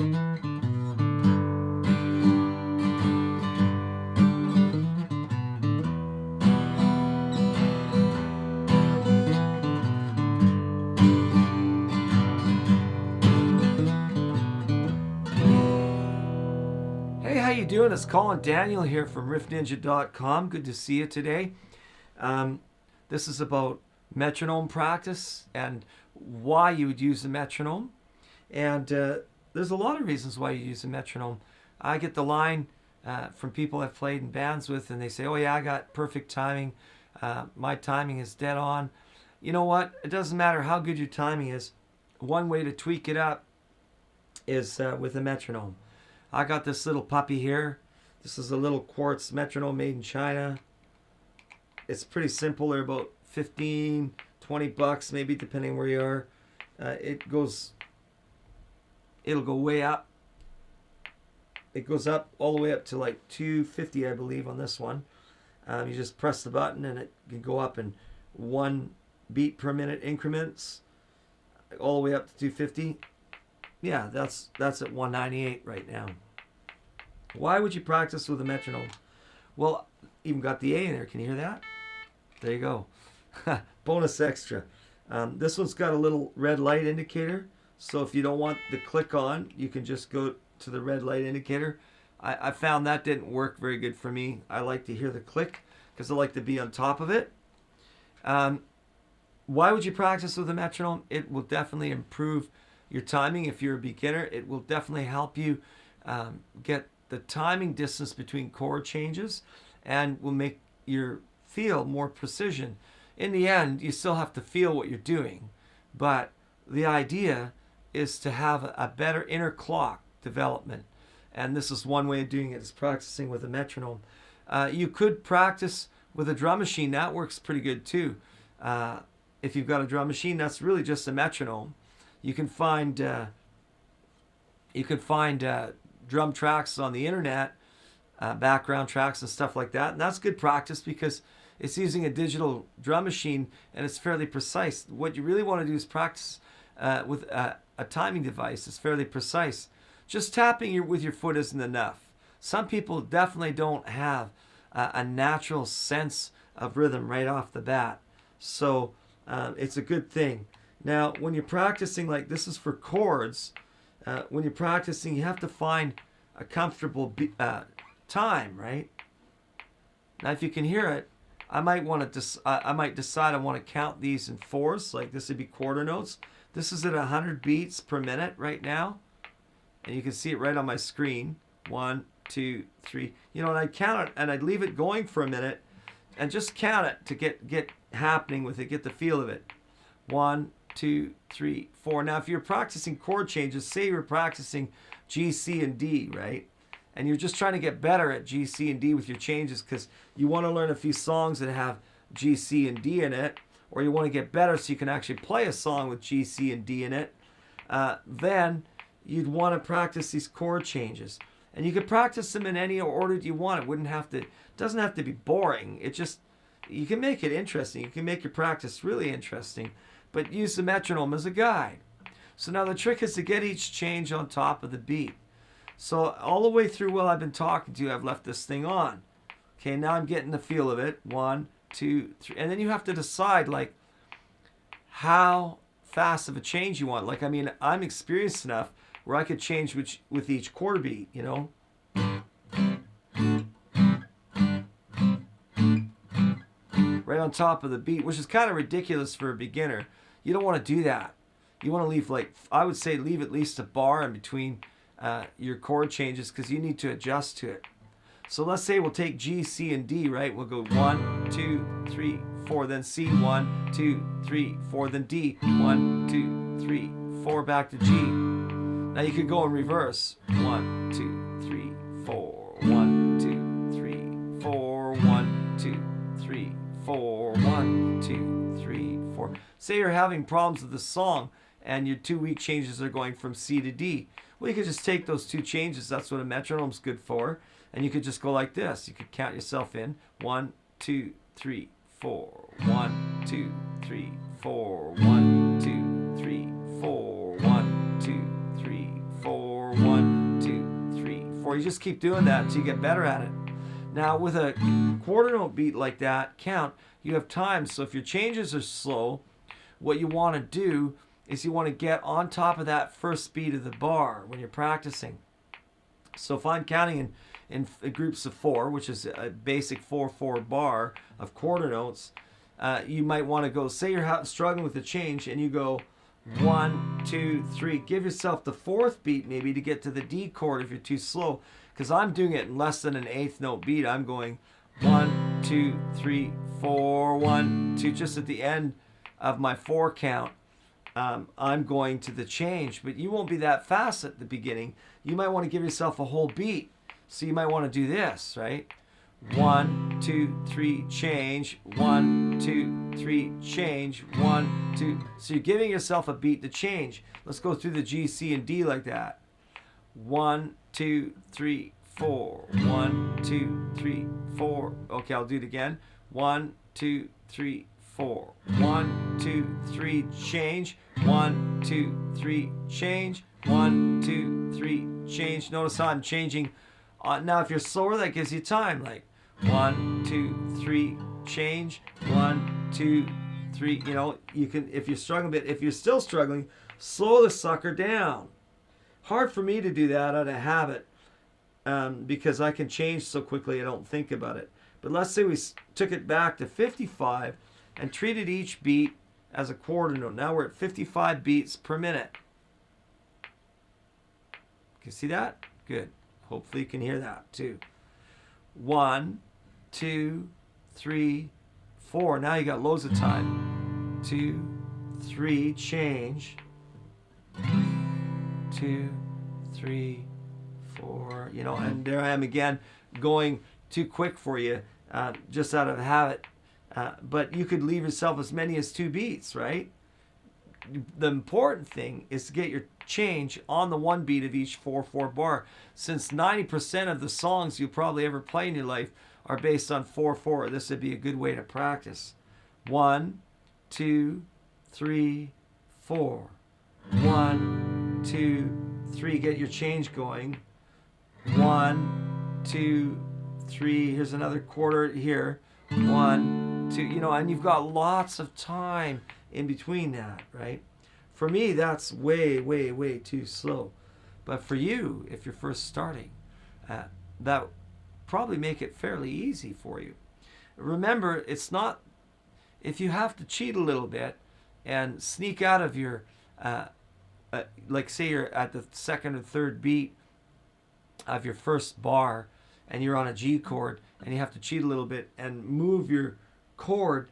Hey, how you doing? It's Colin Daniel here from riffninja.com. Good to see you today. This is about metronome practice and why you would use a metronome. And there's a lot of reasons why you use a metronome. I get the line from people I've played in bands with, and they say, oh yeah, I got perfect timing. My timing is dead on. You know what? It doesn't matter how good your timing is. One way to tweak it up is with a metronome. I got this little puppy here. This is a little quartz metronome made in China. It's pretty simple. They're about 15, 20 bucks, maybe depending where you are. It'll go way up. It goes up all the way up to like 250, I believe, on this one. You just press the button and it can go up in 1 beat per minute increments, all the way up to 250. Yeah, that's at 198 right now. Why would you practice with a metronome? Well, even got the A in there. Can you hear that? There you go. Bonus extra. This one's got a little red light indicator. So if you don't want the click on, you can just go to the red light indicator. I found that didn't work very good for me. I like to hear the click because I like to be on top of it. Why would you practice with a metronome? It will definitely improve your timing. If you're a beginner, it will definitely help you get the timing distance between chord changes and will make your feel more precision. In the end, you still have to feel what you're doing, but the idea is to have a better inner clock development. And this is one way of doing it, is practicing with a metronome. You could practice with a drum machine. That works pretty good too. If you've got a drum machine, that's really just a metronome. You can find drum tracks on the internet, background tracks and stuff like that, and that's good practice because it's using a digital drum machine and it's fairly precise. What you really want to do is practice with a timing device. It's fairly precise. Just tapping with your foot isn't enough. Some people definitely don't have a natural sense of rhythm right off the bat, so it's a good thing. Now, when you're practicing, like this is for chords, when you're practicing, you have to find a comfortable time, right? Now, if you can hear it, I might decide I want to count these in fours, like this would be quarter notes. This is at 100 beats per minute right now, and you can see it right on my screen. 1, 2, 3. You know, and I'd count it, and I'd leave it going for a minute, and just count it to get happening with it, get the feel of it. 1, 2, 3, 4. Now, if you're practicing chord changes, say you're practicing G, C, and D, right? And you're just trying to get better at G, C, and D with your changes because you want to learn a few songs that have G, C, and D in it, or you want to get better so you can actually play a song with G, C, and D in it, then you'd want to practice these chord changes. And you could practice them in any order you want. It doesn't have to be boring. You can make it interesting. You can make your practice really interesting, but use the metronome as a guide. So now the trick is to get each change on top of the beat. So all the way through while I've been talking to you, I've left this thing on. Okay, now I'm getting the feel of it. 1, 2, 3. And then you have to decide like how fast of a change you want. Like, I mean, I'm experienced enough where I could change with each chord beat, you know. Right on top of the beat, which is kind of ridiculous for a beginner. You don't want to do that. You want to leave, like, I would say leave at least a bar in between your chord changes because you need to adjust to it. So let's say we'll take G, C, and D, right? We'll go 1, 2, 3, 4, then C, 1, 2, 3, 4, then D, 1, 2, 3, 4, back to G. Now you could go in reverse. 1, 2, 3, 4, 1, 2, 3, 4, 1, 2, 3, 4, 1, 2, 3, 4. Say you're having problems with the song and your 2 weak changes are going from C to D. Well, you could just take those 2 changes. That's what a metronome's good for. And you could just go like this. You could count yourself in. 1, 2, 3, 4. 1, 2, 3, 4. 1, 2, 3, 4. 1, 2, 3, 4. 1, 4. You just keep doing that until you get better at it. Now, with a quarter note beat like that, count, you have time. So if your changes are slow, what you want to do is you want to get on top of that first beat of the bar when you're practicing. So if I'm counting in groups of 4, which is a basic 4/4 bar of quarter notes, you might want to go, say you're struggling with the change, and you go 1, 2, 3. Give yourself the 4th beat maybe to get to the D chord if you're too slow. Because I'm doing it in less than an 1/8 note beat. I'm going 1, 2, 3, 4, 1, 2, just at the end of my 4 count. I'm going to the change, but you won't be that fast at the beginning. You might want to give yourself a whole beat. So you might want to do this, right? 1, 2, 3, change. 1, 2, 3, change. 1, 2. So you're giving yourself a beat to change. Let's go through the G, C, and D like that. 1, 2, 3, 4. 1, 2, 3, 4. Okay, I'll do it again. 1, 2, 3, 4. 1, 2, 3, change. 1, 2, 3, change. 1, 2, 3, change. Notice how I'm changing. Now, if you're slower, that gives you time. Like 1, 2, 3, change. 1, 2, 3. You know, you can, if you're struggling a bit, if you're still struggling, slow the sucker down. Hard for me to do that out of habit because I can change so quickly I don't think about it. But let's say we took it back to 55 and treated each beat as a quarter note. Now we're at 55 beats per minute. Can you see that? Good. Hopefully you can hear that too. 1, 2, 3, 4. Now you got loads of time. 2, 3, change. 2, 3, 4. You know, and there I am again going too quick for you, just out of habit. But you could leave yourself as many as 2 beats, right? The important thing is to get your change on the 1 beat of each 4/4 bar. Since 90% of the songs you probably ever play in your life are based on 4/4, this would be a good way to practice. 1, 2, 3, 4. 1, 2, 3. Get your change going. 1, 2, 3. Here's another quarter here. 1, 2. You know, and you've got lots of time in between that, right? For me, that's way, way, way too slow. But for you, if you're first starting, that probably make it fairly easy for you. Remember, it's not, if you have to cheat a little bit and sneak out of your, like say you're at the 2nd or 3rd beat of your first bar and you're on a G chord and you have to cheat a little bit and move your chord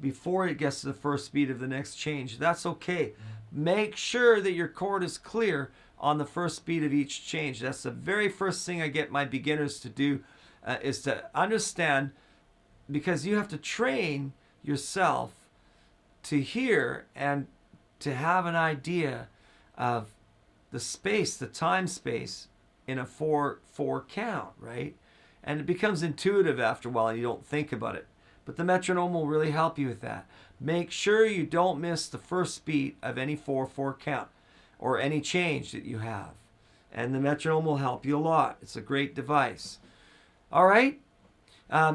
before it gets to the first beat of the next change, that's okay. Make sure that your chord is clear on the first beat of each change. That's the very first thing I get my beginners to do, is to understand, because you have to train yourself to hear and to have an idea of the space, the time space in a 4/4 count, right? And it becomes intuitive after a while and you don't think about it. But the metronome will really help you with that. Make sure you don't miss the first beat of any 4/4 count or any change that you have. And the metronome will help you a lot. It's a great device. All right.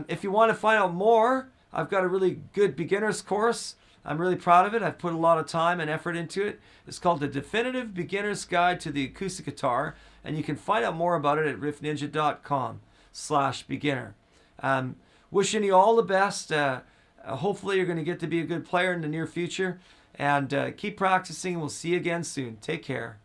If you want to find out more, I've got a really good beginner's course. I'm really proud of it. I've put a lot of time and effort into it. It's called The Definitive Beginner's Guide to the Acoustic Guitar. And you can find out more about it at riffninja.com/beginner. Wishing you all the best. Hopefully you're going to get to be a good player in the near future. And keep practicing. We'll see you again soon. Take care.